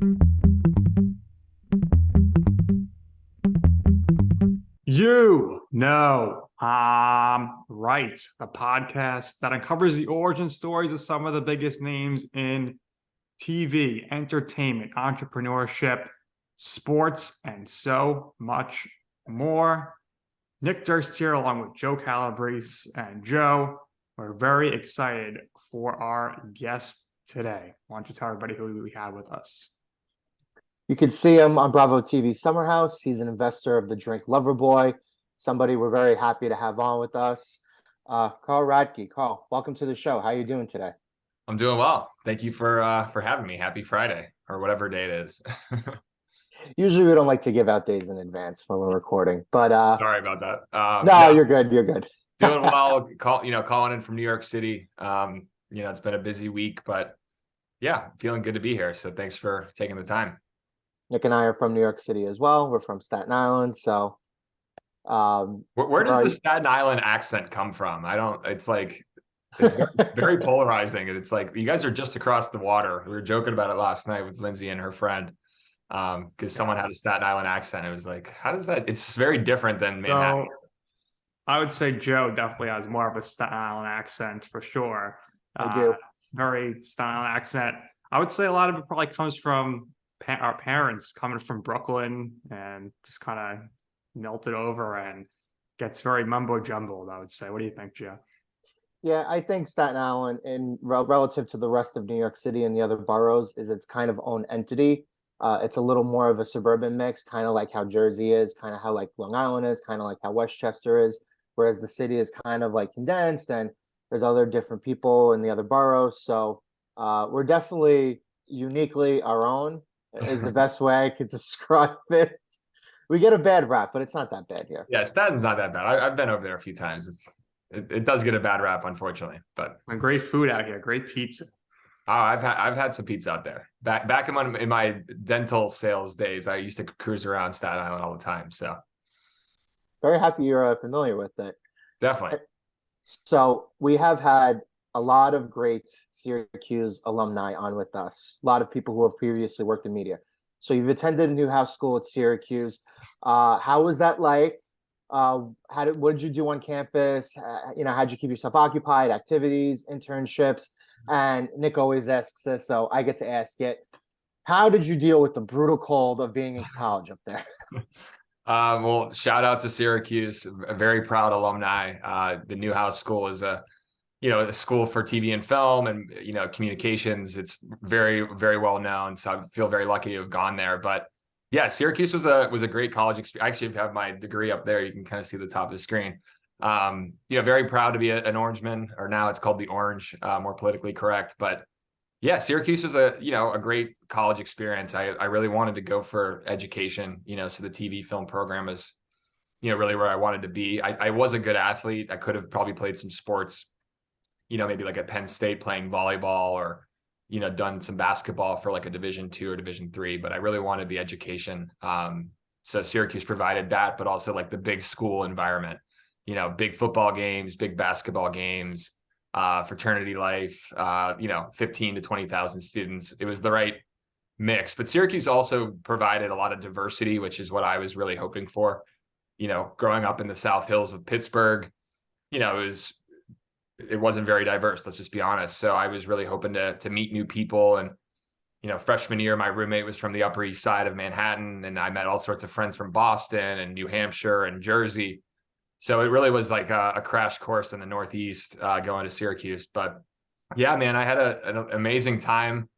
Right, a podcast that uncovers the origin stories of some of the biggest names in TV, entertainment, entrepreneurship, sports, and so much more. Nick Durst here, along with Joe Calabrese and Joe. We're very excited for our guest today. Why don't you tell everybody who we have with us? You can see him on Bravo TV Summer House. He's an investor of the drink Loverboy, somebody we're very happy to have on with us. Carl Radke. Carl, welcome to the show. How are you doing today? I'm doing well. Thank you for having me. Happy Friday, or whatever day it is. Usually we don't like to give out days in advance when we're recording, but sorry about that. No, you're good. You're good. Doing well. Calling in from New York City. It's been a busy week, but yeah, feeling good to be here. So thanks for taking the time. Nick and I are from New York City as well. We're from Staten Island, so where does the Staten Island accent come from? It's very polarizing, and it's like you guys are just across the water. We were joking about it last night with Lindsay and her friend, because someone had a Staten Island accent. It was like, how does that? It's very different than Manhattan. So, I would say Joe definitely has more of a Staten Island accent for sure. I do. Very Staten Island accent. I would say a lot of it probably comes from our parents coming from Brooklyn and just kind of melted over and gets very mumbo jumbled, I would say. What do you think, Joe? Yeah, I think Staten Island, in relative to the rest of New York City and the other boroughs, is its kind of own entity. It's a little more of a suburban mix, kind of like how Jersey is, kind of how like Long Island is, kind of like how Westchester is, whereas the city is kind of like condensed and there's other different people in the other boroughs. So we're definitely uniquely our own is the best way I could describe it. We get a bad rap, but it's not that bad here. Yeah, Staten's not that bad. I've been over there a few times. It does get a bad rap, unfortunately, but and great food out here, great pizza. Oh, I've had some pizza out there. Back in my dental sales days, I used to cruise around Staten Island all the time. So very happy you're familiar with it. Definitely. So we have had a lot of great Syracuse alumni on with us. A lot of people who have previously worked in media. So you've attended a Newhouse school at Syracuse. How was that like? What did you do on campus? How'd you keep yourself occupied? Activities, internships? And Nick always asks this, so I get to ask it. How did you deal with the brutal cold of being in college up there? Well, shout out to Syracuse, a very proud alumni. The Newhouse School is a school for TV and film and, communications. It's very, very well known. So I feel very lucky to have gone there. But yeah, Syracuse was a great college experience. I actually have my degree up there. You can kind of see the top of the screen. Very proud to be an Orangeman, or now it's called the Orange, more politically correct. But yeah, Syracuse was a great college experience. I really wanted to go for education, so the TV film program is, really where I wanted to be. I was a good athlete. I could have probably played some sports, maybe like at Penn State playing volleyball or, done some basketball for like a Division II or Division III, but I really wanted the education. So Syracuse provided that, but also like the big school environment, big football games, big basketball games, fraternity life, 15 to 20,000 students. It was the right mix, but Syracuse also provided a lot of diversity, which is what I was really hoping for. Growing up in the South Hills of Pittsburgh, it wasn't very diverse, let's just be honest. So I was really hoping to meet new people. And, freshman year, my roommate was from the Upper East Side of Manhattan, and I met all sorts of friends from Boston and New Hampshire and Jersey. So it really was like a crash course in the Northeast going to Syracuse. But yeah, man, I had an amazing time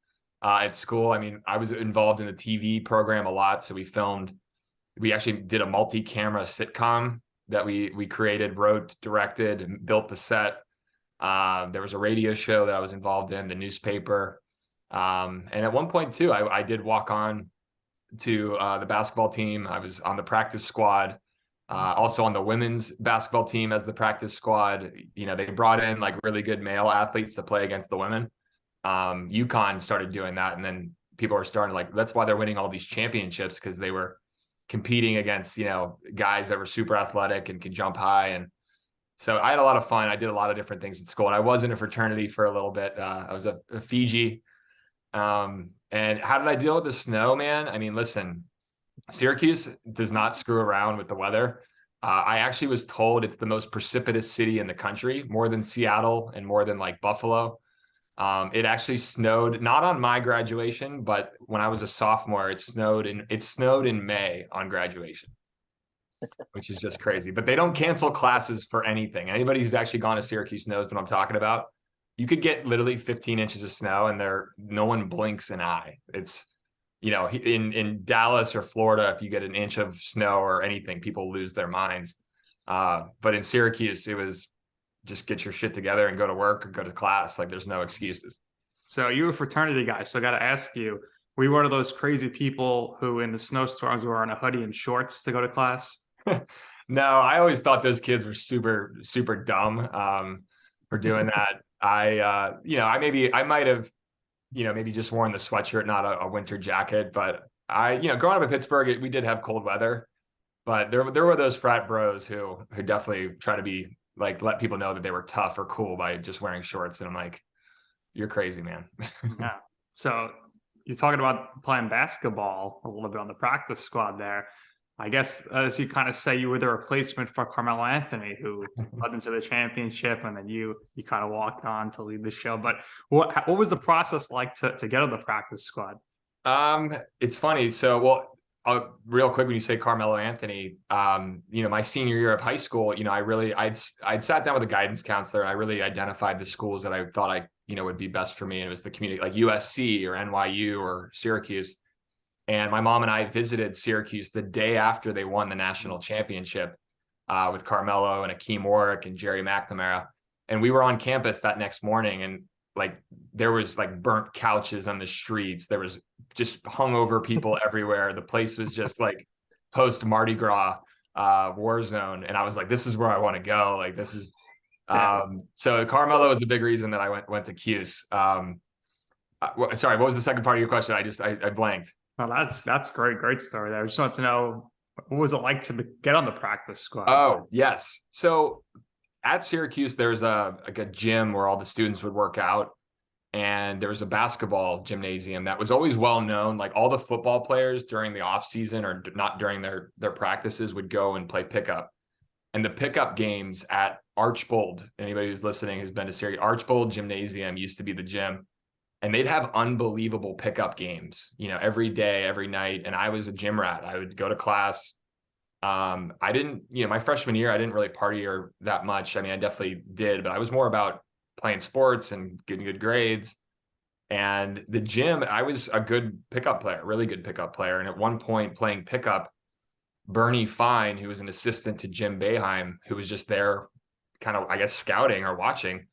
at school. I mean, I was involved in the TV program a lot. So we actually did a multi-camera sitcom that we created, wrote, directed, and built the set. There was a radio show that I was involved in, the newspaper. And at one point too, I did walk on to the basketball team. I was on the practice squad, also on the women's basketball team as the practice squad. They brought in like really good male athletes to play against the women. UConn started doing that. And then people were starting that's why they're winning all these championships, because they were competing against, guys that were super athletic and could jump high. And so I had a lot of fun. I did a lot of different things at school, and I was in a fraternity for a little bit. I was a Fiji And how did I deal with the snow, man? I mean, listen, Syracuse does not screw around with the weather. I actually was told it's the most precipitous city in the country, more than Seattle and more than like Buffalo. It actually snowed, not on my graduation, but when I was a sophomore, it snowed in May on graduation, which is just crazy. But they don't cancel classes for anything. Anybody who's actually gone to Syracuse knows what I'm talking about. You could get literally 15 inches of snow and no one blinks an eye. It's, in Dallas or Florida, if you get an inch of snow or anything, people lose their minds. But in Syracuse, it was just get your shit together and go to work or go to class. Like there's no excuses. So you were a fraternity guy. So I got to ask you, were you one of those crazy people who in the snowstorms were wearing a hoodie and shorts to go to class? No, I always thought those kids were super, super dumb for doing that. I might have, maybe just worn the sweatshirt, not a winter jacket. But growing up in Pittsburgh, we did have cold weather. But there were those frat bros who definitely try to be like, let people know that they were tough or cool by just wearing shorts. And I'm like, you're crazy, man. Yeah. So you're talking about playing basketball a little bit on the practice squad there. I guess, as you kind of say, you were the replacement for Carmelo Anthony, who led them to the championship, and then you kind of walked on to lead the show. But what was the process like to get on the practice squad? It's funny. So, real quick, when you say Carmelo Anthony, my senior year of high school, I'd sat down with a guidance counselor. And I really identified the schools that I thought would be best for me. And it was the community, like USC or NYU or Syracuse. And my mom and I visited Syracuse the day after they won the national championship with Carmelo and Akeem Warwick and Jerry McNamara. And we were on campus that next morning, and like there was like burnt couches on the streets. There was just hungover people everywhere. The place was just like post Mardi Gras war zone. And I was like, this is where I want to go. Like this is so Carmelo was a big reason that I went to Cuse. Sorry, what was the second part of your question? I blanked. Oh, that's great story there. I just wanted to know, what was it like to get on the practice squad? Oh, yes. So at Syracuse, there's a gym where all the students would work out. And there was a basketball gymnasium that was always well known. Like all the football players during the off season or not during their practices would go and play pickup. And the pickup games at Archbold, anybody who's listening has been to Syracuse, Archbold Gymnasium used to be the gym. And they'd have unbelievable pickup games, every day, every night. And I was a gym rat. I would go to class. I didn't, my freshman year, I didn't really party or that much. I mean, I definitely did, but I was more about playing sports and getting good grades. And the gym, I was a good pickup player, really good pickup player. And at one point playing pickup, Bernie Fine, who was an assistant to Jim Boeheim, who was just there kind of, I guess, scouting or watching,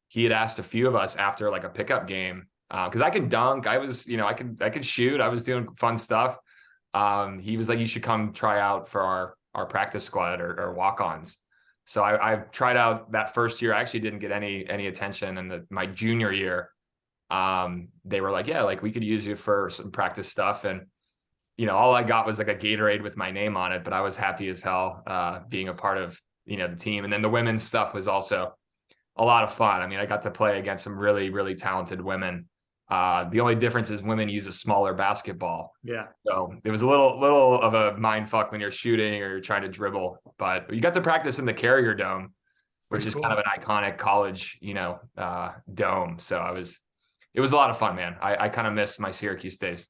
he had asked a few of us after like a pickup game, because I could dunk. I was, I could shoot. I was doing fun stuff. He was like, you should come try out for our practice squad or walk-ons. So I tried out that first year. I actually didn't get any attention. And my junior year, they were like, yeah, like we could use you for some practice stuff. And, all I got was like a Gatorade with my name on it, but I was happy as hell being a part of, the team. And then the women's stuff was also a lot of fun. I mean, I got to play against some really, really talented women. The only difference is women use a smaller basketball. Yeah. So it was a little of a mind fuck when you're shooting or you're trying to dribble, but you got to practice in the Carrier Dome, which is kind of an iconic college, dome. So it was a lot of fun, man. I kind of miss my Syracuse days.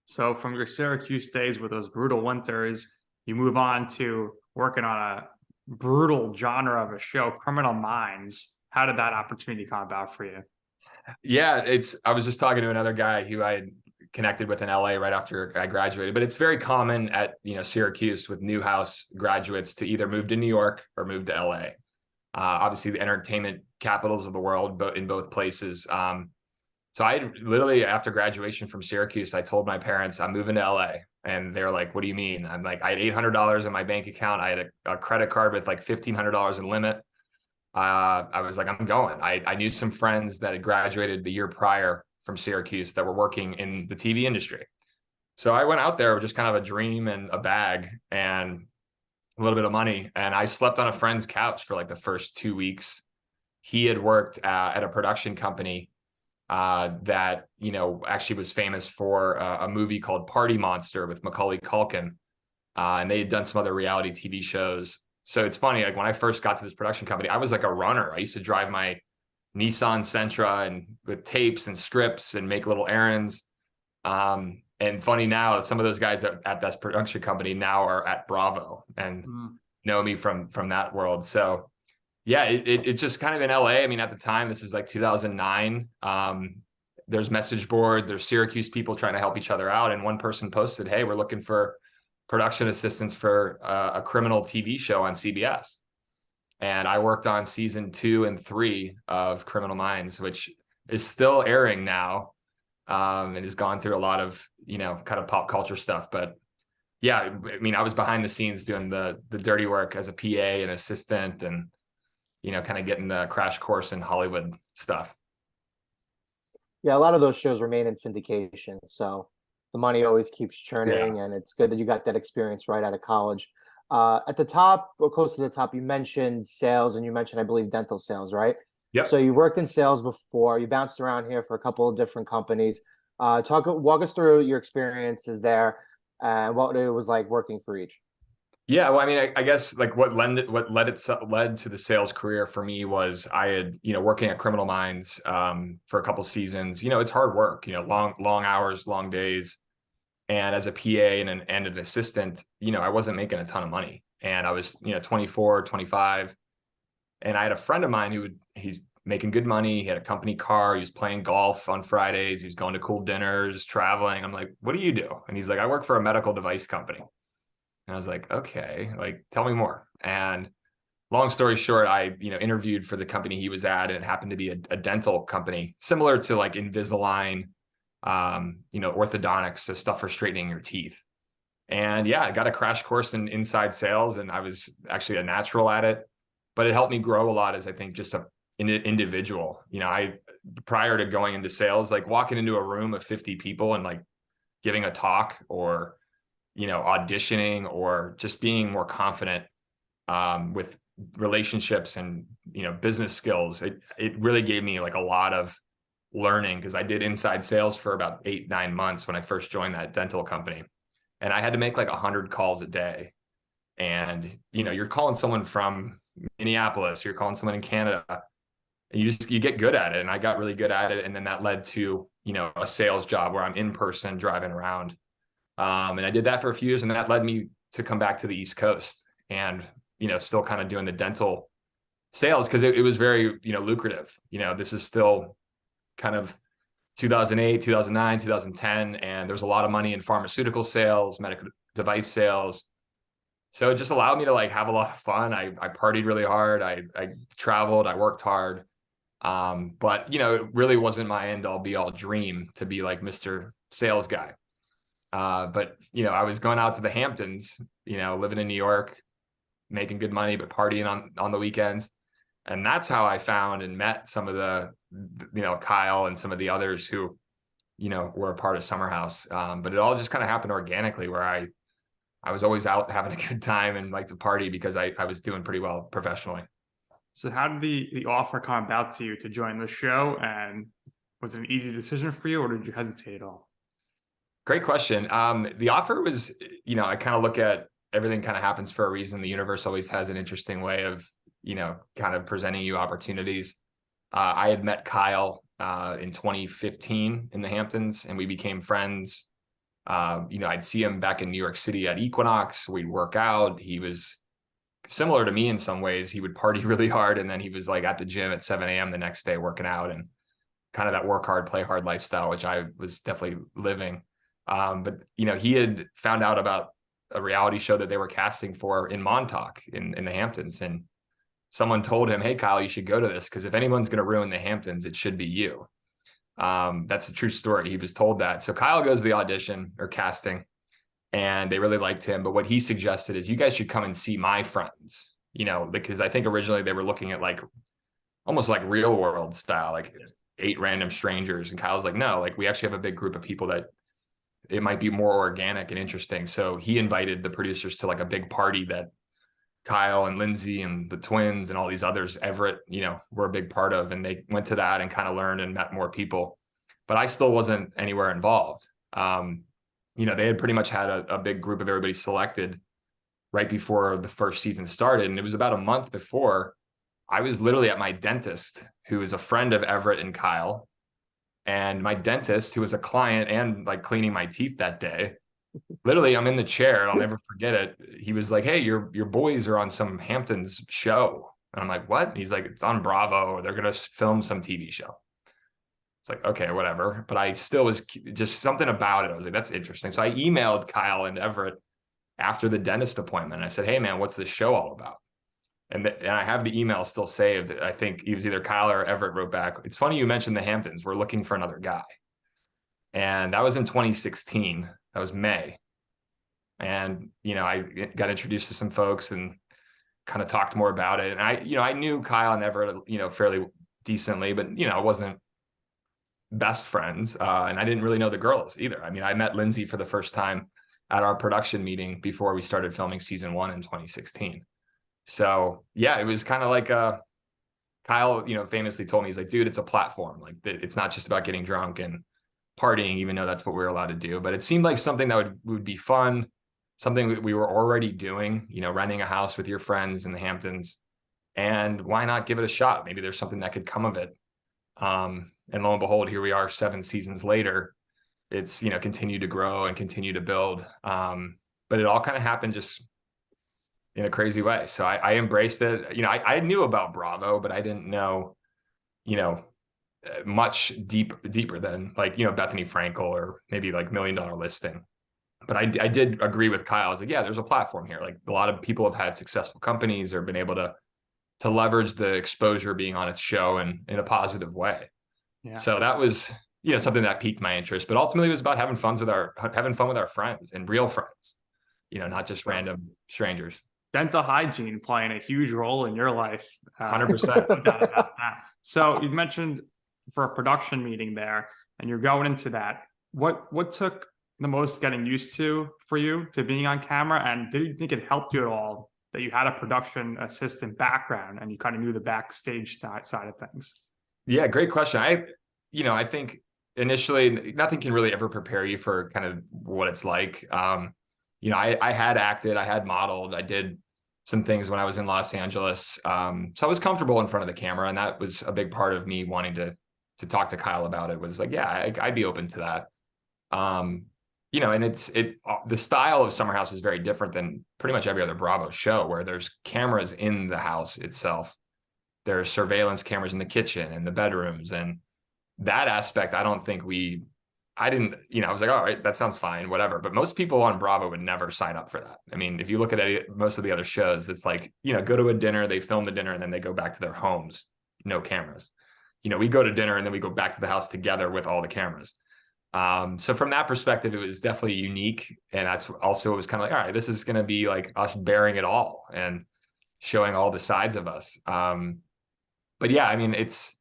So from your Syracuse days with those brutal winters, you move on to working on a brutal genre of a show, Criminal Minds. How did that opportunity come about for you? Yeah, I was just talking to another guy who I had connected with in LA right after I graduated, but it's very common at, Syracuse with Newhouse graduates to either move to New York or move to LA. Obviously the entertainment capitals of the world, but in both places. So I literally, after graduation from Syracuse, I told my parents I'm moving to LA, and they're like, what do you mean? I'm like, I had $800 in my bank account. I had a credit card with like $1,500 in limit. I was like, I'm going. I knew some friends that had graduated the year prior from Syracuse that were working in the TV industry. So I went out there with just kind of a dream and a bag and a little bit of money. And I slept on a friend's couch for like the first 2 weeks. He had worked at a production company that, actually was famous for a movie called Party Monster with Macaulay Culkin. And they had done some other reality TV shows. So it's funny, like when I first got to this production company, I was like a runner. I used to drive my Nissan Sentra and with tapes and scripts and make little errands. And funny now, some of those guys at this production company now are at Bravo and know me from that world. So yeah, it's just kind of in LA. I mean, at the time, this is like 2009. There's message boards, there's Syracuse people trying to help each other out. And one person posted, hey, we're looking for production assistants for a criminal TV show on CBS. And I worked on season 2 and 3 of Criminal Minds, which is still airing now. And has gone through a lot of, kind of pop culture stuff. But yeah, I mean, I was behind the scenes doing the dirty work as a PA and assistant and, kind of getting the crash course in Hollywood stuff. Yeah, a lot of those shows remain in syndication, so the money always keeps churning, and it's good that you got that experience right out of college. At the top, or close to the top, you mentioned sales, and you mentioned, I believe, dental sales, right? Yep. So you worked in sales before. You bounced around here for a couple of different companies. Walk us through your experiences there and what it was like working for each. Yeah, well, I mean, I guess like what led to the sales career for me was I had, working at Criminal Minds for a couple seasons. It's hard work, long hours, long days. And as a PA and an assistant, I wasn't making a ton of money. And I was, 24, 25. And I had a friend of mine he's making good money. He had a company car. He was playing golf on Fridays. He was going to cool dinners, traveling. I'm like, what do you do? And he's like, I work for a medical device company. And I was like, okay, like, tell me more. And long story short, I, interviewed for the company he was at, and it happened to be a dental company similar to like Invisalign, orthodontics, so stuff for straightening your teeth. And yeah, I got a crash course in inside sales, and I was actually a natural at it, but it helped me grow a lot as I think just an individual. I, prior to going into sales, like walking into a room of 50 people and like giving a talk or, auditioning or just being more confident with relationships and, business skills. It really gave me like a lot of learning, because I did inside sales for about 8-9 months when I first joined that dental company. And I had to make like 100 calls a day. And, you're calling someone from Minneapolis, you're calling someone in Canada, and you get good at it. And I got really good at it. And then that led to, a sales job where I'm in person driving around. And I did that for a few years, and that led me to come back to the East Coast and, still kind of doing the dental sales, because it was very, lucrative. This is still kind of 2008, 2009, 2010, and there's a lot of money in pharmaceutical sales, medical device sales. So it just allowed me to like have a lot of fun. I partied really hard. I traveled, I worked hard. But it really wasn't my end all be all dream to be like Mr. Sales Guy. But I was going out to the Hamptons, living in New York, making good money, but partying on the weekends. And that's how I found and met some of the, Kyle and some of the others who, were a part of Summer House. But it all just kind of happened organically, where I was always out having a good time and like to party because I was doing pretty well professionally. So how did the offer come about to you to join the show? And was it an easy decision for you, or did you hesitate at all? Great question. The offer was, I kind of look at everything kind of happens for a reason. The universe always has an interesting way of, kind of presenting you opportunities. I had met Kyle in 2015 in the Hamptons, and we became friends. I'd see him back in New York City at Equinox. We'd work out. He was similar to me in some ways. He would party really hard, and then he was like at the gym at 7 a.m. the next day working out, and kind of that work hard, play hard lifestyle, which I was definitely living. But he had found out about a reality show that they were casting for in Montauk in the Hamptons, and someone told him, hey, Kyle, you should go to this, because if anyone's going to ruin the Hamptons, it should be you. That's a true story. He was told that. So Kyle goes to the audition or casting, and they really liked him. But what he suggested is, you guys should come and see my friends, because I think originally they were looking at like almost like Real World style, like 8 random strangers. And Kyle's like, no, like we actually have a big group of people that it might be more organic and interesting. So he invited the producers to like a big party that Kyle and Lindsay and the twins and all these others, Everett, were a big part of, and they went to that and kind of learned and met more people. But I still wasn't anywhere involved. They had pretty much had a big group of everybody selected right before the first season started. And it was about a month before I was literally at my dentist, who is a friend of Everett and Kyle. And my dentist, who was a client and like cleaning my teeth that day, literally, I'm in the chair and I'll never forget it. He was like, "Hey, your boys are on some Hamptons show." And I'm like, "What?" And he's like, "It's on Bravo. They're going to film some TV show." It's like, okay, whatever. But I still was just something about it. I was like, that's interesting. So I emailed Kyle and Everett after the dentist appointment. I said, "Hey, man, what's this show all about?" And I have the email still saved. I think it was either Kyle or Everett wrote back, "It's funny you mentioned the Hamptons. We're looking for another guy." And that was in 2016. That was May. And, I got introduced to some folks and kind of talked more about it. And I knew Kyle and Everett, fairly decently, but, I wasn't best friends. And I didn't really know the girls either. I mean, I met Lindsay for the first time at our production meeting before we started filming season 1 in 2016. So yeah, it was kind of like Kyle, famously told me, he's like, "Dude, it's a platform. Like it's not just about getting drunk and partying, even though that's what we're allowed to do." But it seemed like something that would be fun, something we were already doing, renting a house with your friends in the Hamptons, and why not give it a shot? Maybe there's something that could come of it. And lo and behold, here we are 7 seasons later. It's, continued to grow and continue to build. But it all kind of happened just in a crazy way. So I embraced it. I knew about Bravo, but I didn't know, much deeper than like, Bethany Frankel or maybe like $1 Million Listing. But I did agree with Kyle. I was like, yeah, there's a platform here. Like a lot of people have had successful companies or been able to leverage the exposure being on its show in a positive way. Yeah. So that was, something that piqued my interest, but ultimately it was about having fun with our friends and real friends, not just random strangers. Dental hygiene playing a huge role in your life. 100%. So you mentioned for a production meeting there, and you're going into that. What took the most getting used to for you to being on camera? And did you think it helped you at all that you had a production assistant background and you kind of knew the backstage side of things? Yeah, great question. I think initially nothing can really ever prepare you for kind of what it's like. I had acted, I had modeled, I did some things when I was in Los Angeles. So I was comfortable in front of the camera, and that was a big part of me wanting to talk to Kyle about it. Was like, yeah, I'd be open to that. And the style of Summer House is very different than pretty much every other Bravo show, where there's cameras in the house itself. There's surveillance cameras in the kitchen and the bedrooms, and that aspect, I don't think I didn't, I was like, all right, that sounds fine, whatever. But most people on Bravo would never sign up for that. I mean, if you look at most of the other shows, it's like, go to a dinner, they film the dinner, and then they go back to their homes, no cameras. We go to dinner and then we go back to the house together with all the cameras. So from that perspective, it was definitely unique. And that's also, it was kind of like, all right, this is going to be like us bearing it all and showing all the sides of us. But yeah, I mean, it's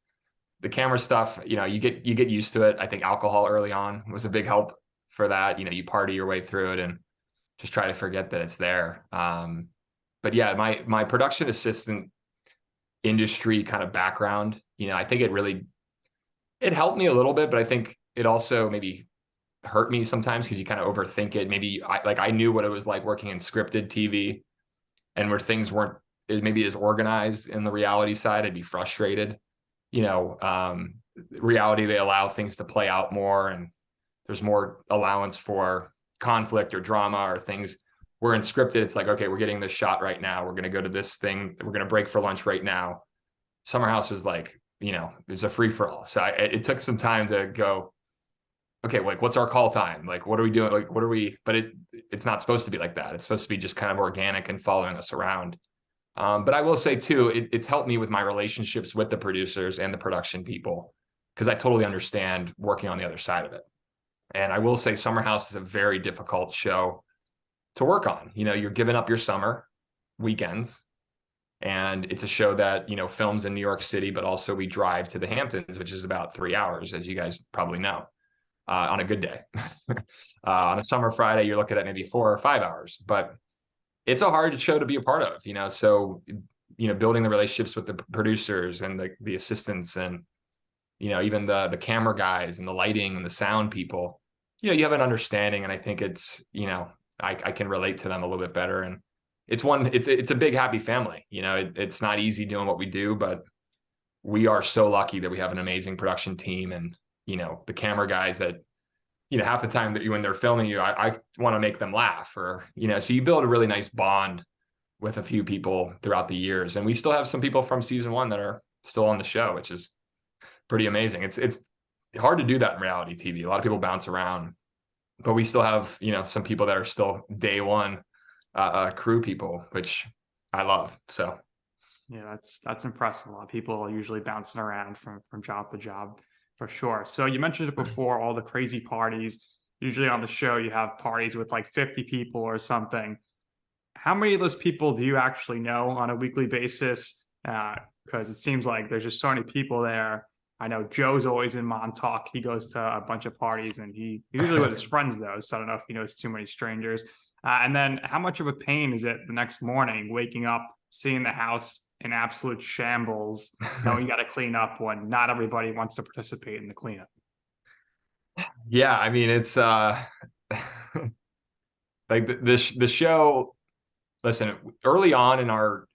the camera stuff, you get used to it. I think alcohol early on was a big help for that. You party your way through it and just try to forget that it's there. But yeah, my production assistant industry kind of background, I think it helped me a little bit, but I think it also maybe hurt me sometimes because you kind of overthink it. Maybe I knew what it was like working in scripted TV, and where things weren't maybe as organized in the reality side, I'd be frustrated. Reality, they allow things to play out more, and there's more allowance for conflict or drama or things. We're in scripted, it's like, okay, we're getting this shot right now, we're going to go to this thing, we're going to break for lunch right now. Summer House was like, it was a free-for-all. So it took some time to go, okay, like, what's our call time? Like, what are we doing? Like, but it's not supposed to be like that. It's supposed to be just kind of organic and following us around. But I will say too, it's helped me with my relationships with the producers and the production people, because I totally understand working on the other side of it. And I will say Summer House is a very difficult show to work on. You're giving up your summer weekends, and it's a show that, films in New York City, but also we drive to the Hamptons, which is about 3 hours, as you guys probably know, on a good day. On a summer Friday, you're looking at maybe 4 or 5 hours, but it's a hard show to be a part of, so, building the relationships with the producers and the assistants and, even the camera guys and the lighting and the sound people, you have an understanding. And I think it's, I can relate to them a little bit better. And it's a big, happy family. It's not easy doing what we do, but we are so lucky that we have an amazing production team and, the camera guys that, half the time that when they're filming you, I want to make them laugh or, so you build a really nice bond with a few people throughout the years. And we still have some people from season 1 that are still on the show, which is pretty amazing. It's hard to do that in reality TV. A lot of people bounce around, but we still have, some people that are still day one crew people, which I love. So yeah, that's impressive. A lot of people are usually bouncing around from job to job for sure. So you mentioned it before, all the crazy parties. Usually on the show, you have parties with like 50 people or something. How many of those people do you actually know on a weekly basis? Because it seems like there's just so many people there. I know Joe's always in Montauk. He goes to a bunch of parties and he's usually with his friends though. So I don't know if he knows too many strangers. And then how much of a pain is it the next morning waking up, seeing the house in absolute shambles, knowing you got to clean up when not everybody wants to participate in the cleanup? yeah, I mean, it's like the show. Listen, early on in our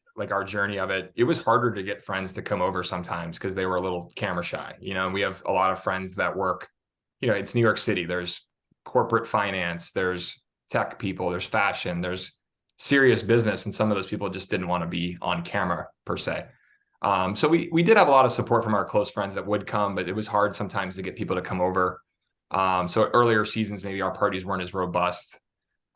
journey of it, it was harder to get friends to come over sometimes because they were a little camera shy, and we have a lot of friends that work, it's New York City. There's corporate finance, there's tech people, there's fashion, there's serious business. And some of those people just didn't want to be on camera per se. So we did have a lot of support from our close friends that would come, but it was hard sometimes to get people to come over. So earlier seasons, maybe our parties weren't as robust.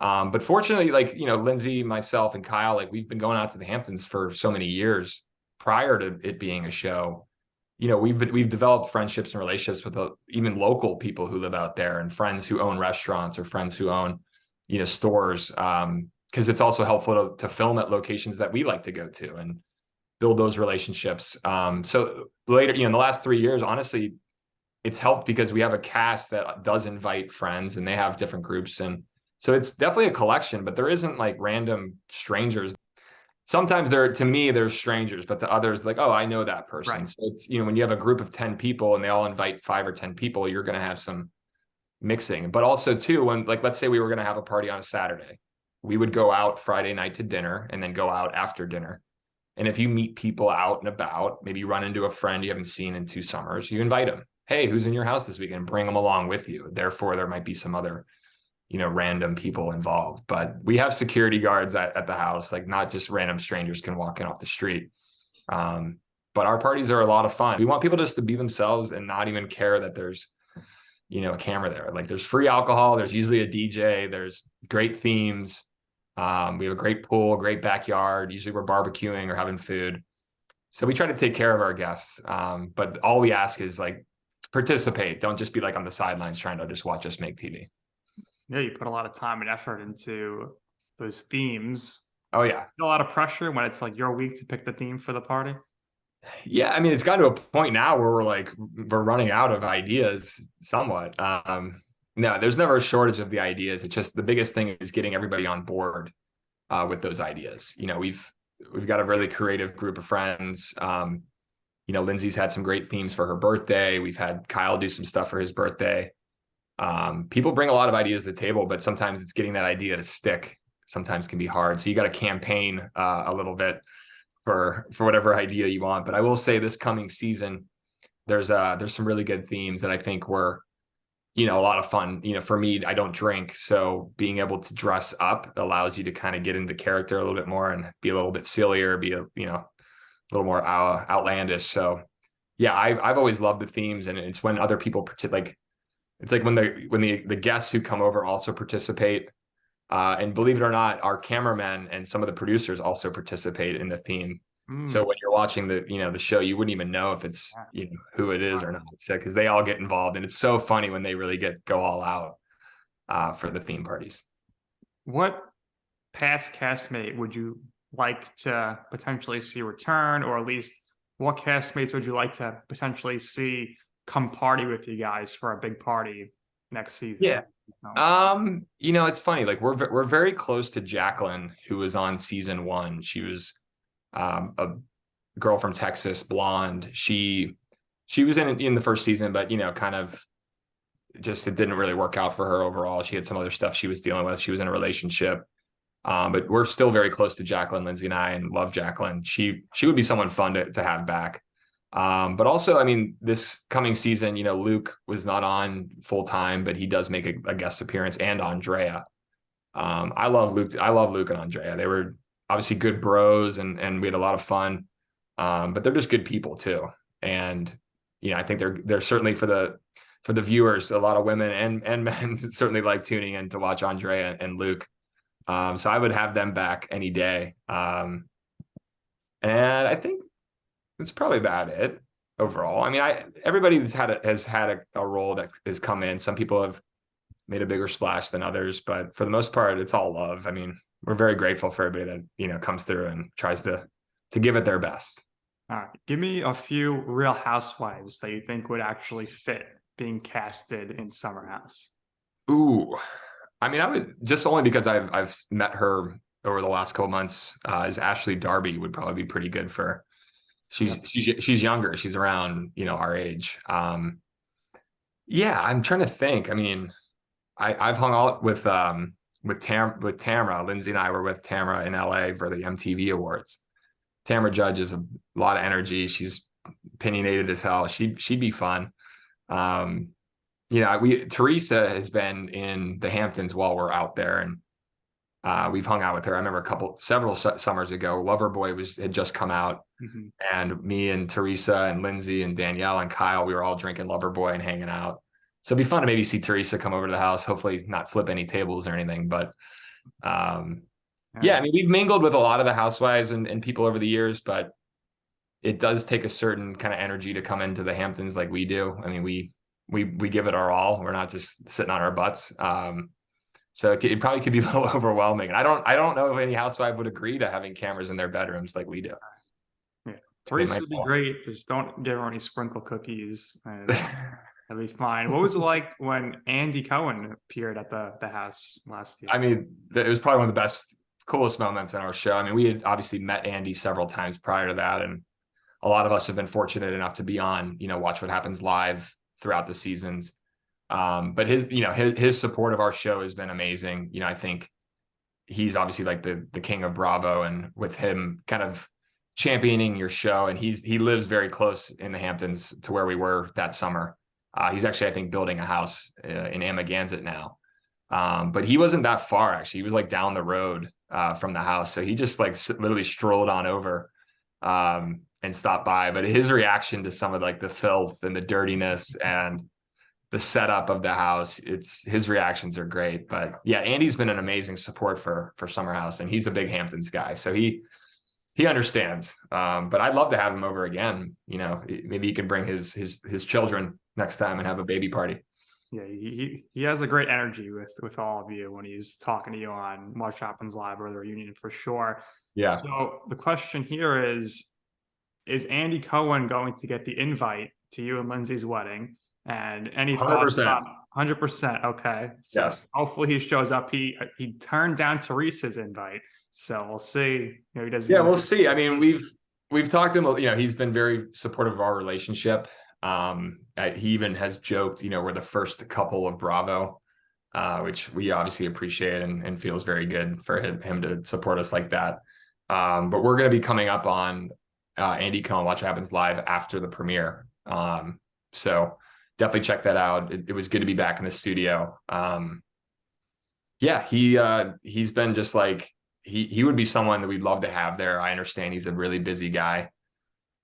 But fortunately, Lindsay, myself, and Kyle, we've been going out to the Hamptons for so many years prior to it being a show. We've developed friendships and relationships with even local people who live out there and friends who own restaurants or friends who own, stores. Because it's also helpful to film at locations that we like to go to and build those relationships. So later, in the last 3 years, honestly, it's helped because we have a cast that does invite friends and they have different groups. And so it's definitely a collection, but there isn't random strangers. Sometimes to me, there's strangers, but to others, oh, I know that person. Right. So it's, when you have a group of 10 people and they all invite 5 or 10 people, you're going to have some mixing. But also too, when let's say we were going to have a party on a Saturday, we would go out Friday night to dinner and then go out after dinner. And if you meet people out and about, maybe you run into a friend you haven't seen in 2 summers, you invite them. Hey, who's in your house this weekend? Bring them along with you. Therefore, there might be some other, random people involved. But we have security guards at the house, not just random strangers can walk in off the street. But our parties are a lot of fun. We want people just to be themselves and not even care that there's, a camera there. There's free alcohol. There's usually a DJ. There's great themes. We have a great pool, great backyard. Usually we're barbecuing or having food. So we try to take care of our guests. But all we ask is participate. Don't just be on the sidelines trying to just watch us make TV. Yeah, you put a lot of time and effort into those themes. Oh yeah. A lot of pressure when it's your week to pick the theme for the party. Yeah, I mean, it's gotten to a point now where we're running out of ideas somewhat. No, there's never a shortage of the ideas. It's just the biggest thing is getting everybody on board with those ideas. We've got a really creative group of friends. Lindsay's had some great themes for her birthday. We've had Kyle do some stuff for his birthday. People bring a lot of ideas to the table, but sometimes it's getting that idea to stick sometimes can be hard. So you got to campaign a little bit for whatever idea you want. But I will say this coming season, there's some really good themes that I think were, a lot of fun. For me, I don't drink. So being able to dress up allows you to kind of get into character a little bit more and be a little bit sillier, be a little more outlandish. So yeah, I've always loved the themes, and it's when other people it's when the guests who come over also participate. And believe it or not, our cameramen and some of the producers also participate in the theme. So when you're watching the show, you wouldn't even know if it's, who it is or not. So, cause they all get involved, and it's so funny when they really go all out for the theme parties. What past castmate would you like to potentially see return, or at least what castmates would you like to potentially see come party with you guys for a big party next season? Yeah. No. It's funny. Like we're very close to Jacqueline, who was on season 1. She was a girl from Texas, blonde. She was in the first season, but kind of just it didn't really work out for her overall. She had some other stuff she was dealing with. She was in a relationship. But we're still very close to Jacqueline, Lindsay and I, and love Jacqueline. She would be someone fun to have back. But also, I mean, this coming season, Luke was not on full time, but he does make a guest appearance, and Andrea. I love Luke. I love Luke and Andrea. They were obviously good bros, and we had a lot of fun. But they're just good people too. And I think they're certainly for the viewers, a lot of women and men certainly like tuning in to watch Andrea and Luke. So I would have them back any day. And I think that's probably about it overall. I mean, everybody has had a role that has come in. Some people have made a bigger splash than others, but for the most part, it's all love. I mean, we're very grateful for everybody that, comes through and tries to give it their best. All right. Give me a few Real Housewives that you think would actually fit being casted in Summer House. Ooh. I mean, I would, just only because I've met her over the last couple months, is Ashley Darby would probably be pretty good for. She's younger. She's around our age. Yeah, I'm trying to think. I mean, I've hung out with Tamra. Lindsay and I were with Tamra in LA for the MTV Awards. Tamra Judge is a lot of energy. She's opinionated as hell. She'd be fun. Teresa has been in the Hamptons while we're out there, and we've hung out with her. I remember several summers ago, Loverboy had just come out, and me and Teresa and Lindsay and Danielle and Kyle, we were all drinking Loverboy and hanging out. So it'd be fun to maybe see Teresa come over to the house. Hopefully, not flip any tables or anything, but yeah, I mean, we've mingled with a lot of the housewives and people over the years, but it does take a certain kind of energy to come into the Hamptons like we do. I mean, we give it our all. We're not just sitting on our butts. So it probably could be a little overwhelming. And I don't know if any housewife would agree to having cameras in their bedrooms like we do. Yeah, Teresa would be great. Just don't give her any sprinkle cookies, and that'd be fine. What was it like when Andy Cohen appeared at the house last year? I mean, it was probably one of the coolest moments in our show. I mean, we had obviously met Andy several times prior to that, and a lot of us have been fortunate enough to be on, Watch What Happens Live throughout the seasons. But his support of our show has been amazing. I think he's obviously like the king of Bravo, and with him kind of championing your show, and he lives very close in the Hamptons to where we were that summer. He's actually, I think, building a house in Amagansett now. But he wasn't that far, actually. He was like down the road from the house. So he just like literally strolled on over and stopped by. But his reaction to some of like the filth and the dirtiness and the setup of the house, his reactions are great. But yeah, Andy's been an amazing support for Summer House, and he's a big Hamptons guy. So he understands. But I'd love to have him over again. Maybe he can bring his children next time and have a baby party. Yeah, he has a great energy with all of you when he's talking to you on Watch What Happens Live or the reunion for sure. Yeah. So the question here is Andy Cohen going to get the invite to you and Lindsay's wedding? And any 100%. 100%. Okay. So yes. Hopefully he shows up. He turned down Teresa's invite, so we'll see. He doesn't. Yeah, we'll see. I mean, we've talked to him. He's been very supportive of our relationship. He even has joked, we're the first couple of Bravo, which we obviously appreciate and feels very good for him to support us like that. But we're going to be coming up on Andy Cohen Watch What Happens Live after the premiere. So definitely check that out. It was good to be back in the studio. Yeah, he's been just like, he would be someone that we'd love to have there. I understand he's a really busy guy,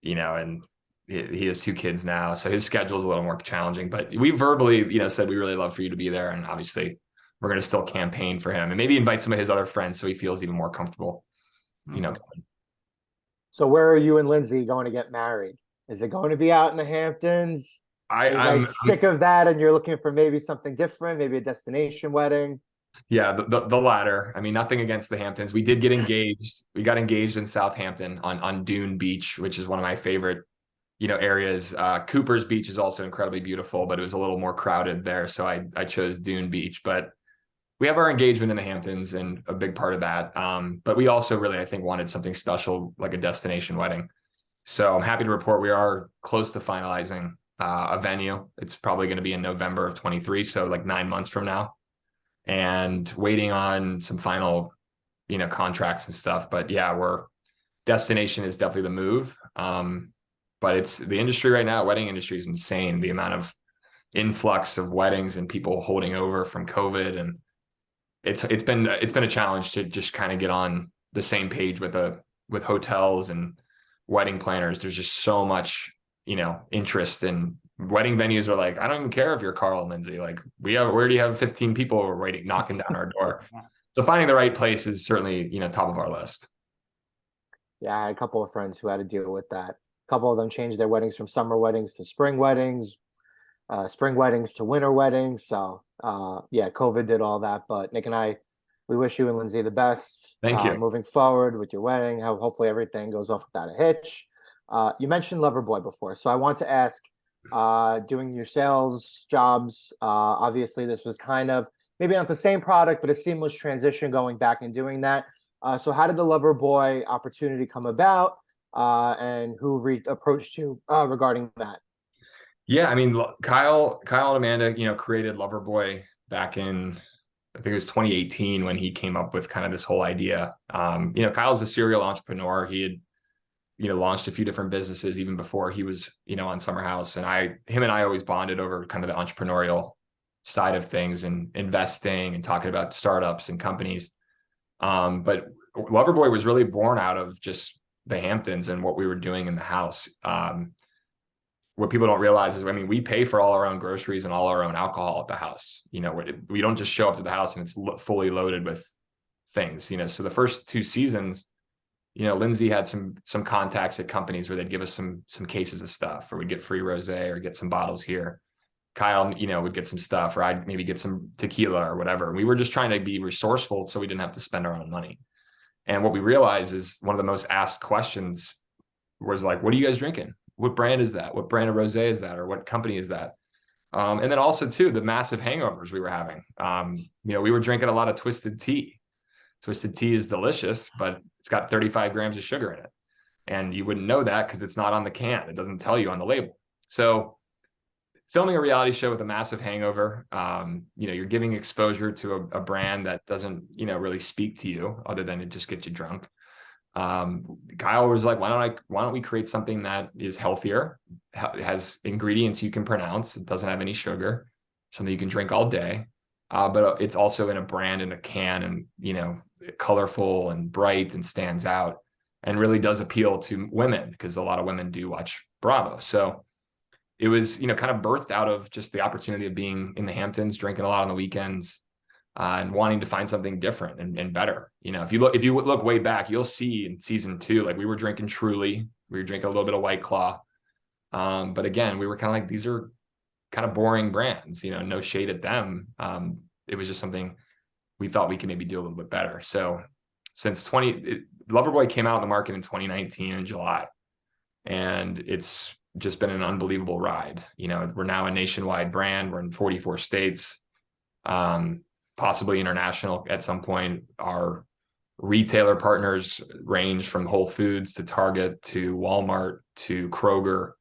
and he has 2 kids now, so his schedule is a little more challenging, but we verbally, said we really love for you to be there. And obviously we're going to still campaign for him and maybe invite some of his other friends so he feels even more comfortable, So where are you and Lindsay going to get married? Is it going to be out in the Hamptons? I'm sick of that, and you're looking for maybe something different, maybe a destination wedding? Yeah, the latter. I mean, nothing against the Hamptons. We did get engaged. We got engaged in Southampton on Dune Beach, which is one of my favorite areas. Cooper's Beach is also incredibly beautiful, but it was a little more crowded there. So I chose Dune Beach, but we have our engagement in the Hamptons and a big part of that. But we also really, I think, wanted something special, like a destination wedding. So I'm happy to report we are close to finalizing a venue. It's probably going to be in November of 23. So like 9 months from now, and waiting on some final, contracts and stuff. But yeah, destination is definitely the move. But it's the industry right now. Wedding industry is insane. The amount of influx of weddings and people holding over from COVID, and it's been a challenge to just kind of get on the same page with hotels and wedding planners. There's just so much, interest in wedding venues. Are like, I don't even care if you're Carl and Lindsay. Like, we already have 15 people waiting, knocking down our door. So finding the right place is certainly, top of our list. Yeah, I had a couple of friends who had to deal with that. A couple of them changed their weddings from summer weddings to spring weddings to winter weddings. So yeah, COVID did all that. But Nick and I, we wish you and Lindsay the best. Thank you. Moving forward with your wedding. Hopefully everything goes off without a hitch. You mentioned Loverboy before, so I want to ask, doing your sales jobs, obviously this was kind of maybe not the same product, but a seamless transition going back and doing that. So how did the Loverboy opportunity come about, and who approached you regarding that? Yeah, I mean, Kyle and Amanda, created Loverboy back in, I think it was 2018 when he came up with kind of this whole idea. Kyle's a serial entrepreneur. He had, launched a few different businesses even before he was, on Summer House. And him and I always bonded over kind of the entrepreneurial side of things and investing and talking about startups and companies. But Loverboy was really born out of just the Hamptons and what we were doing in the house. What people don't realize is, I mean, we pay for all our own groceries and all our own alcohol at the house. We don't just show up to the house and it's fully loaded with things. So the first 2 seasons, Lindsay had some contacts at companies where they'd give us some cases of stuff, or we'd get free rosé or get some bottles here. Kyle, would get some stuff, or I'd maybe get some tequila or whatever. We were just trying to be resourceful so we didn't have to spend our own money. And what we realized is one of the most asked questions was like, what are you guys drinking? What brand is that? What brand of rosé is that? Or what company is that? And then also too, the massive hangovers we were having. We were drinking a lot of twisted tea. Twisted tea is delicious, but it's got 35 grams of sugar in it. And you wouldn't know that because it's not on the can. It doesn't tell you on the label. So filming a reality show with a massive hangover, you're giving exposure to a brand that doesn't, really speak to you other than it just gets you drunk. Kyle was like, why don't we create something that is healthier, has ingredients you can pronounce, it doesn't have any sugar, something you can drink all day, but it's also in a brand, in a can, and colorful and bright and stands out and really does appeal to women, because a lot of women do watch Bravo. So it was, kind of birthed out of just the opportunity of being in the Hamptons, drinking a lot on the weekends, and wanting to find something different and better. If you look way back, you'll see in season 2, like we were drinking Truly, we were drinking a little bit of White Claw. But again, we were kind of like, these are kind of boring brands, no shade at them. It was just something we thought we could maybe do a little bit better. So since Loverboy came out in the market in 2019 in July, and it's just been an unbelievable ride. We're now a nationwide brand. We're in 44 states. Possibly international at some point. Our retailer partners range from Whole Foods to Target to Walmart to Kroger.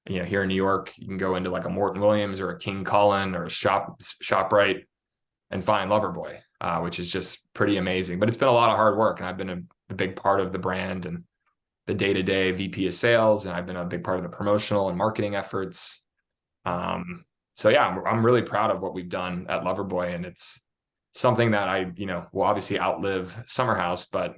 Here in New York, you can go into like a Morton Williams or a King Cullen or a ShopRite and find Loverboy, which is just pretty amazing. But it's been a lot of hard work, and I've been a big part of the brand and the day-to-day VP of sales, and I've been a big part of the promotional and marketing efforts. So yeah, I'm really proud of what we've done at Loverboy, and it's something that I, will obviously outlive Summer House, but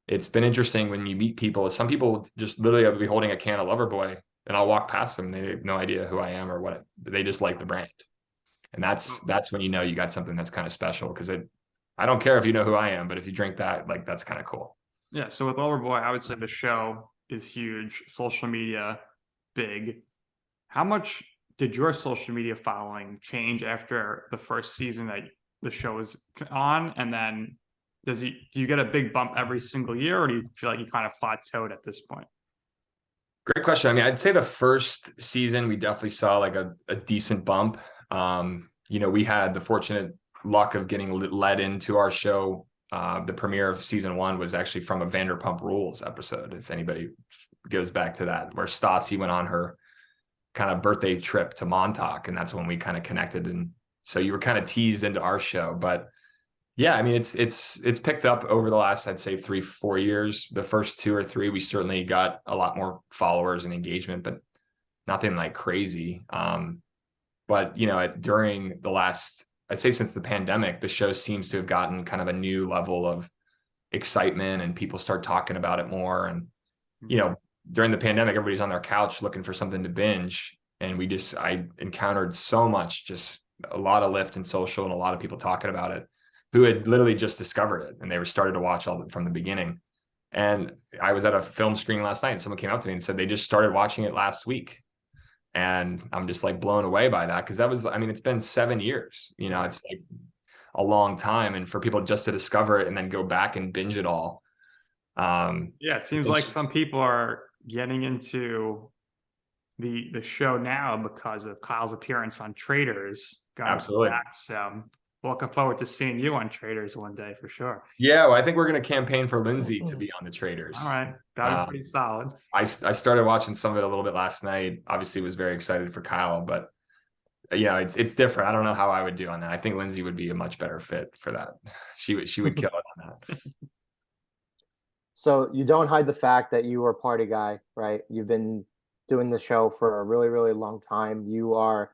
it's been interesting when you meet people. Some people just literally will be holding a can of Loverboy, and I'll walk past them. They have no idea who I am or what. They just like the brand, and that's when you got something that's kind of special. Because I don't care if you know who I am, but if you drink that, like, that's kind of cool. Yeah. So with Loverboy, I would say the show is huge. Social media, big. How much did your social media following change after the first season that the show is on? And then do you get a big bump every single year, or do you feel like you kind of plateaued at this point? Great question. I mean, I'd say the first season we definitely saw like a decent bump. We had the fortunate luck of getting led into our show. The premiere of season 1 was actually from a Vanderpump Rules episode. If anybody goes back to that, where Stassi went on her kind of birthday trip to Montauk, and that's when we kind of connected. And so you were kind of teased into our show. But yeah, I mean, it's picked up over the last, I'd say 3-4 years. The first 2 or 3, we certainly got a lot more followers and engagement, but nothing like crazy. But during the last, I'd say since the pandemic, the show seems to have gotten kind of a new level of excitement, and people start talking about it more. And during the pandemic, everybody's on their couch looking for something to binge, and I encountered so much, just a lot of lift in social and a lot of people talking about it who had literally just discovered it, and they were started to watch all from the beginning. And I was at a film screening last night, and someone came up to me and said they just started watching it last week. And I'm just like blown away by that, because it's been 7 years, it's like a long time. And for people just to discover it and then go back and binge it all. It seems like some people are getting into the show now because of Kyle's appearance on Traders. Absolutely. Back. So looking forward to seeing you on Traders one day for sure. Yeah, well, I think we're going to campaign for Lindsay to be on the Traders. All right, that'd be pretty solid. I started watching some of it a little bit last night. Obviously, was very excited for Kyle, but it's different. I don't know how I would do on that. I think Lindsay would be a much better fit for that. She would kill it on that. So you don't hide the fact that you were a party guy, right? You've been doing the show for a really, really long time. You are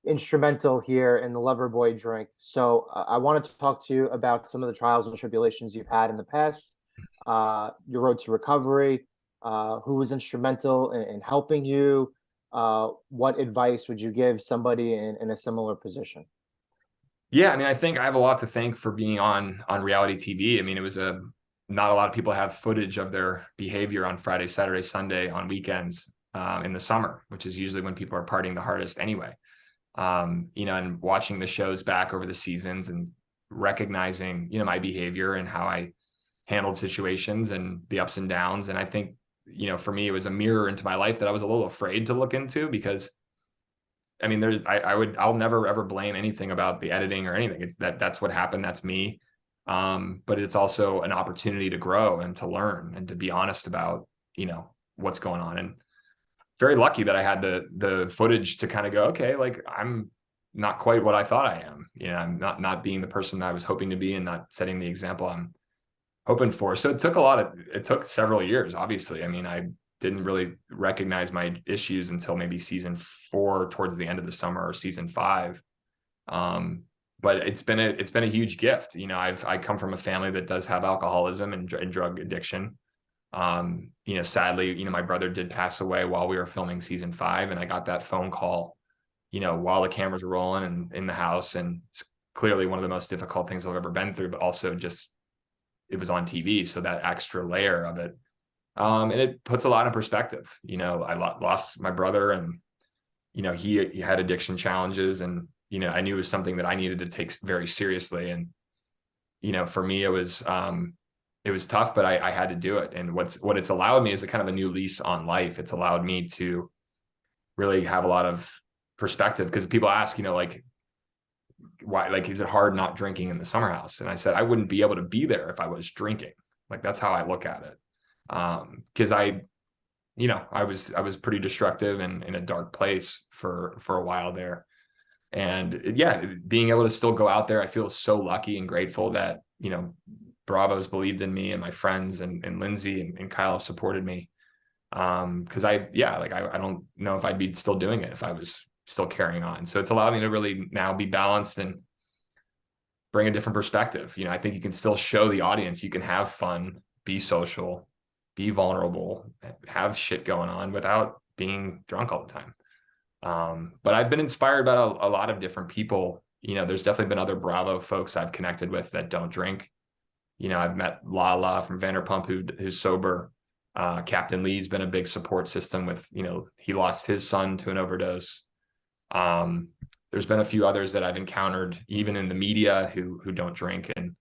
instrumental here in the Loverboy drink. So I wanted to talk to you about some of the trials and tribulations you've had in the past, your road to recovery, who was instrumental in helping you. What advice would you give somebody in a similar position? Yeah, I mean, I think I have a lot to thank for being on reality TV. I mean, it was not a lot of people have footage of their behavior on Friday, Saturday, Sunday, on weekends in the summer, which is usually when people are partying the hardest anyway. And watching the shows back over the seasons and recognizing, my behavior and how I handled situations and the ups and downs. And I think, for me, it was a mirror into my life that I was a little afraid to look into, because I mean, I'll never ever blame anything about the editing or anything. It's that's what happened. That's me. But it's also an opportunity to grow and to learn and to be honest about, what's going on. And very lucky that I had the footage to kind of go, okay, like I'm not quite what I thought I am. I'm not being the person that I was hoping to be, and not setting the example I'm hoping for. So it took several years, obviously. I mean, I didn't really recognize my issues until maybe season 4, towards the end of the summer, or season 5. But it's been a huge gift. I come from a family that does have alcoholism and drug addiction. Sadly, my brother did pass away while we were filming season 5, and I got that phone call, while the cameras were rolling and in the house. And it's clearly one of the most difficult things I've ever been through, but also just, it was on TV. So that extra layer of it, and it puts a lot in perspective. I lost my brother, and, he had addiction challenges, and, I knew it was something that I needed to take very seriously. And, for me, it was tough, but I had to do it. And what it's allowed me is a kind of a new lease on life. It's allowed me to really have a lot of perspective, because people ask, why, like, is it hard not drinking in the summer house? And I said, I wouldn't be able to be there if I was drinking. Like, that's how I look at it. Because I was pretty destructive and in a dark place for a while there. And yeah, being able to still go out there, I feel so lucky and grateful that, Bravo's believed in me, and my friends and Lindsay and Kyle supported me. Cause I don't know if I'd be still doing it if I was still carrying on. So it's allowed me to really now be balanced and bring a different perspective. I think you can still show the audience, you can have fun, be social, be vulnerable, have shit going on without being drunk all the time. But I've been inspired by a lot of different people. There's definitely been other Bravo folks I've connected with that don't drink. I've met Lala from Vanderpump, who's sober. Captain Lee's been a big support system with, he lost his son to an overdose. There's been a few others that I've encountered, even in the media, who don't drink. And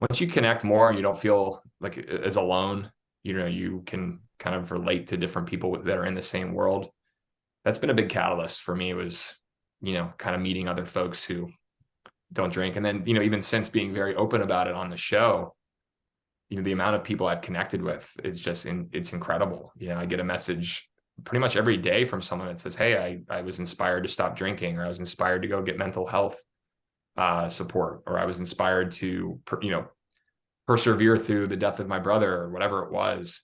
once you connect more, you don't feel like as alone. You can kind of relate to different people that are in the same world. That's been a big catalyst for me, was, kind of meeting other folks who don't drink. And then, even since being very open about it on the show, the amount of people I've connected with, it's incredible. I get a message pretty much every day from someone that says, hey, I was inspired to stop drinking, or I was inspired to go get mental health support, or I was inspired to, persevere through the death of my brother, or whatever it was.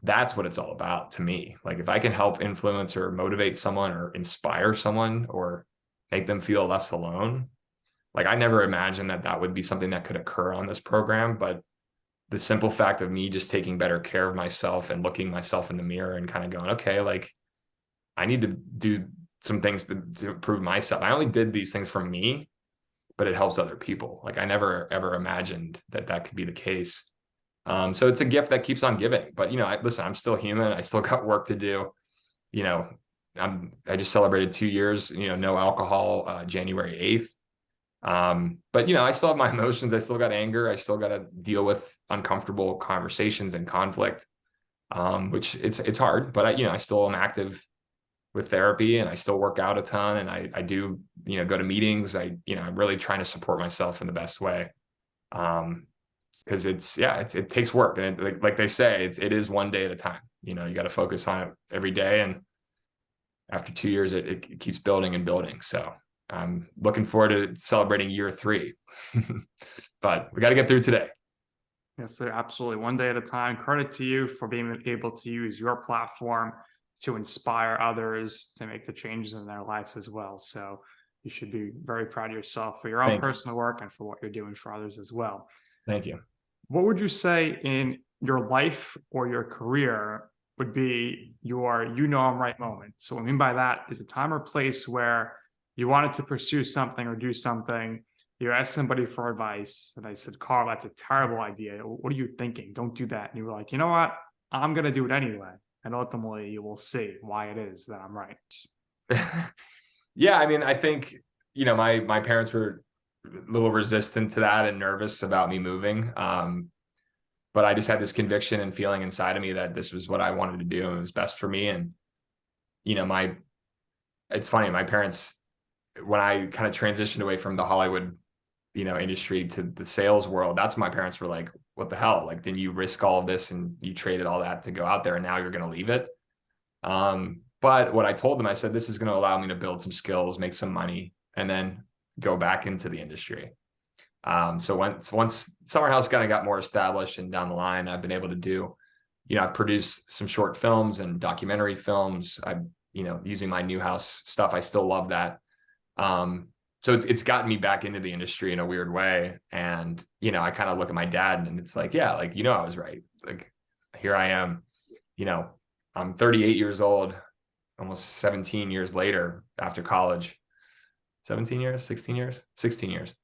That's what it's all about to me. Like, if I can help influence or motivate someone or inspire someone or make them feel less alone, like, I never imagined that would be something that could occur on this program. But the simple fact of me just taking better care of myself and looking myself in the mirror and kind of going, okay, like, I need to do some things to improve myself. I only did these things for me, but it helps other people. Like, I never, ever imagined that could be the case. So it's a gift that keeps on giving. But, listen, I'm still human. I still got work to do. I just celebrated 2 years, no alcohol, January 8th. But, I still have my emotions. I still got anger. I still got to deal with uncomfortable conversations and conflict, which it's hard, but I still am active with therapy, and I still work out a ton, and I do, go to meetings. I'm really trying to support myself in the best way. Because it takes work, and like they say, it is one day at a time. You got to focus on it every day. And after 2 years, it keeps building and building. So I'm looking forward to celebrating year 3, but we got to get through today. Yes, sir. Absolutely. One day at a time. Credit to you for being able to use your platform to inspire others to make the changes in their lives as well. So you should be very proud of yourself for your own personal work and for what you're doing for others as well. Thank you. What would you say in your life or your career would be your I'm right moment? So what I mean by that is a time or place where you wanted to pursue something or do something. You asked somebody for advice, and they said, Carl, that's a terrible idea. What are you thinking? Don't do that. And you were like, you know what? I'm going to do it anyway. And ultimately, you will see why it is that I'm right. Yeah, I think, my parents were a little resistant to that and nervous about me moving. But I just had this conviction and feeling inside of me that this was what I wanted to do and it was best for me. And, it's funny, my parents, when I kind of transitioned away from the Hollywood, industry to the sales world, that's when my parents were like, what the hell? Like, then you risk all of this and you traded all that to go out there, and now you're going to leave it. But what I told them, I said, this is going to allow me to build some skills, make some money, and then go back into the industry. So once Summer House kind of got more established and down the line, I've been able to do, I've produced some short films and documentary films. Using my Newhouse stuff, I still love that. So it's gotten me back into the industry in a weird way. And, I kind of look at my dad and it's like, yeah, like, I was right. Like, here I am, I'm 38 years old, almost 17 years later after college. 17 years, 16 years, 16 years.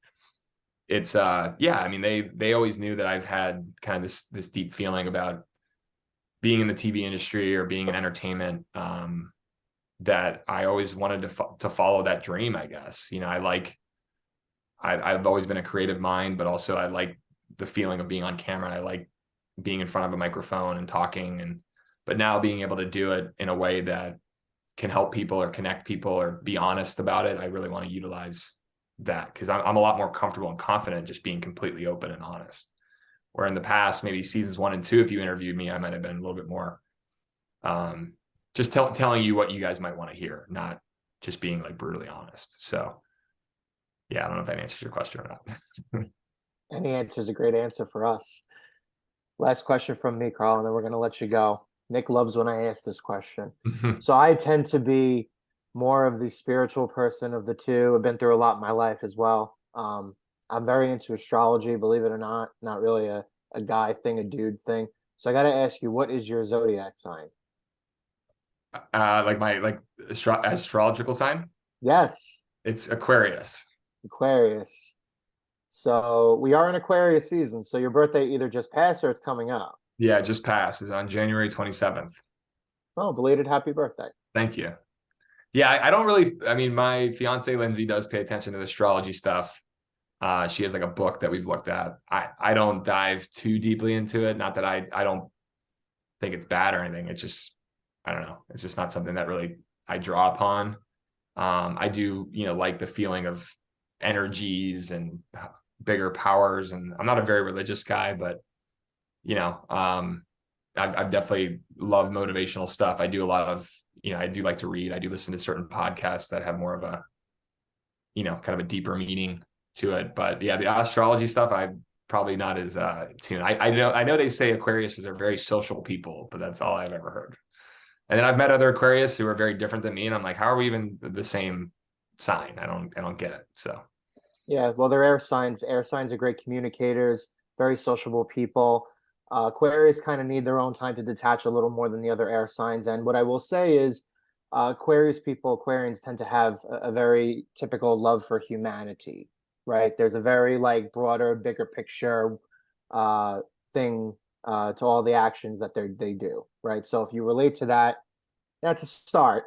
It's they always knew that I've had kind of this deep feeling about being in the TV industry or being in entertainment, that I always wanted to follow that dream, I guess. I've always been a creative mind, but also I like the feeling of being on camera. I like being in front of a microphone and talking, but now being able to do it in a way that can help people or connect people or be honest about it. I really want to utilize that, because I'm a lot more comfortable and confident just being completely open and honest. Where in the past, maybe seasons 1 and 2, if you interviewed me, I might have been a little bit more just telling you what you guys might want to hear, not just being like brutally honest. So yeah, I don't know if that answers your question or not. Any answer is a great answer for us. Last question from me, Carl, and then we're going to let you go. Nick loves when I ask this question. So I tend to be more of the spiritual person of the two. I've been through a lot in my life as well. I'm very into astrology, believe it or not really a guy thing, a dude thing. So I got to ask you, what is your zodiac sign? Like my astrological sign? Yes. It's Aquarius. Aquarius. So we are in Aquarius season. So your birthday either just passed or it's coming up. Yeah, it just passed. It's on January 27th. Oh, belated happy birthday. Thank you. Yeah, I don't really, my fiance Lindsay does pay attention to the astrology stuff. She has like a book that we've looked at. I don't dive too deeply into it. Not that I don't think it's bad or anything. It's just, I don't know. It's just not something that really I draw upon. I do, like the feeling of energies and bigger powers. And I'm not a very religious guy, but, I've definitely loved motivational stuff. I do a lot of, I do like to read. I do listen to certain podcasts that have more of a, kind of a deeper meaning to it. But yeah, the astrology stuff, I'm probably not as tuned. I know they say Aquariuses are very social people, but that's all I've ever heard. And then I've met other Aquarius who are very different than me, and I'm like, how are we even the same sign? I don't get it. So Yeah, well, they're air signs. Air signs are great communicators, very sociable people. Aquarius kind of need their own time to detach a little more than the other air signs. And what I will say is, Aquarians tend to have a very typical love for humanity, right? There's a very like broader, bigger picture thing to all the actions that they do, right? So if you relate to that, that's a start.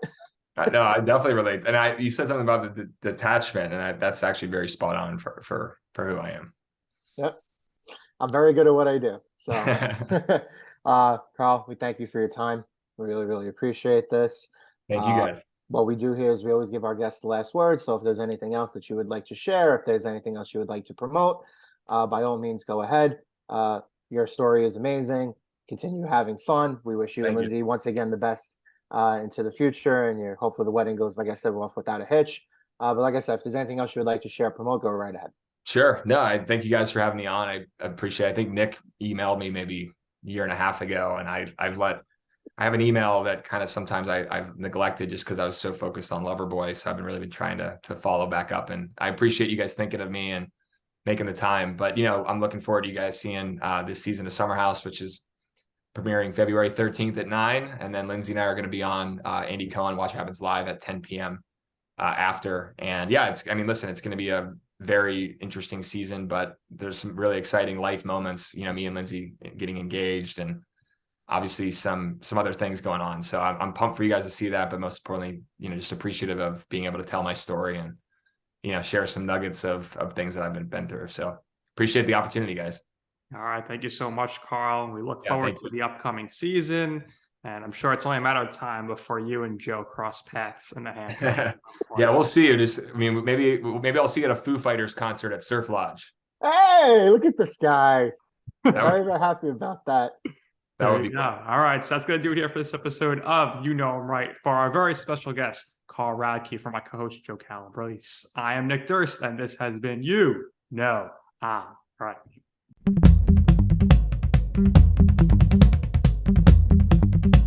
no, I definitely relate. And you said something about the detachment, and that's actually very spot on for who I am. Yep. I'm very good at what I do. So, Carl, we thank you for your time. We really, really appreciate this. Thank you guys. What we do here is we always give our guests the last word. So if there's anything else that you would like to share, if there's anything else you would like to promote, by all means, go ahead. Your story is amazing. Continue having fun. We wish you and Lindsay once again the best into the future, and hopefully the wedding goes, like I said, off without a hitch. But like I said, if there's anything else you would like to share, promote, go right ahead. Sure. No, I thank you guys for having me on. I appreciate it. I think Nick emailed me maybe a year and a half ago, and I have an email that kind of sometimes I've neglected just because I was so focused on Loverboy. So I've been trying to follow back up, and I appreciate you guys thinking of me and making the time. But, I'm looking forward to you guys seeing this season of Summer House, which is premiering February 13th at 9. And then Lindsay and I are going to be on Andy Cohen, Watch What Happens Live at 10 p.m. After. And yeah, it's going to be a very interesting season, but there's some really exciting life moments, me and Lindsay getting engaged, and obviously some other things going on. So I'm pumped for you guys to see that, but most importantly, just appreciative of being able to tell my story and, share some nuggets of things that I've been through. So appreciate the opportunity, guys. All right. Thank you so much, Carl. We look forward to the upcoming season, and I'm sure it's only a matter of time before you and Joe cross paths in the Hamptons. Yeah, we'll see you. Maybe I'll see you at a Foo Fighters concert at Surf Lodge. Hey, look at this guy. Very, very happy about that. That would be cool. All right. So that's going to do it here for this episode of You Know I'm Right. For our very special guest, Carl Radke, for my co-host, Joe Calabrese. I am Nick Durst, and this has been You Know I'm Right.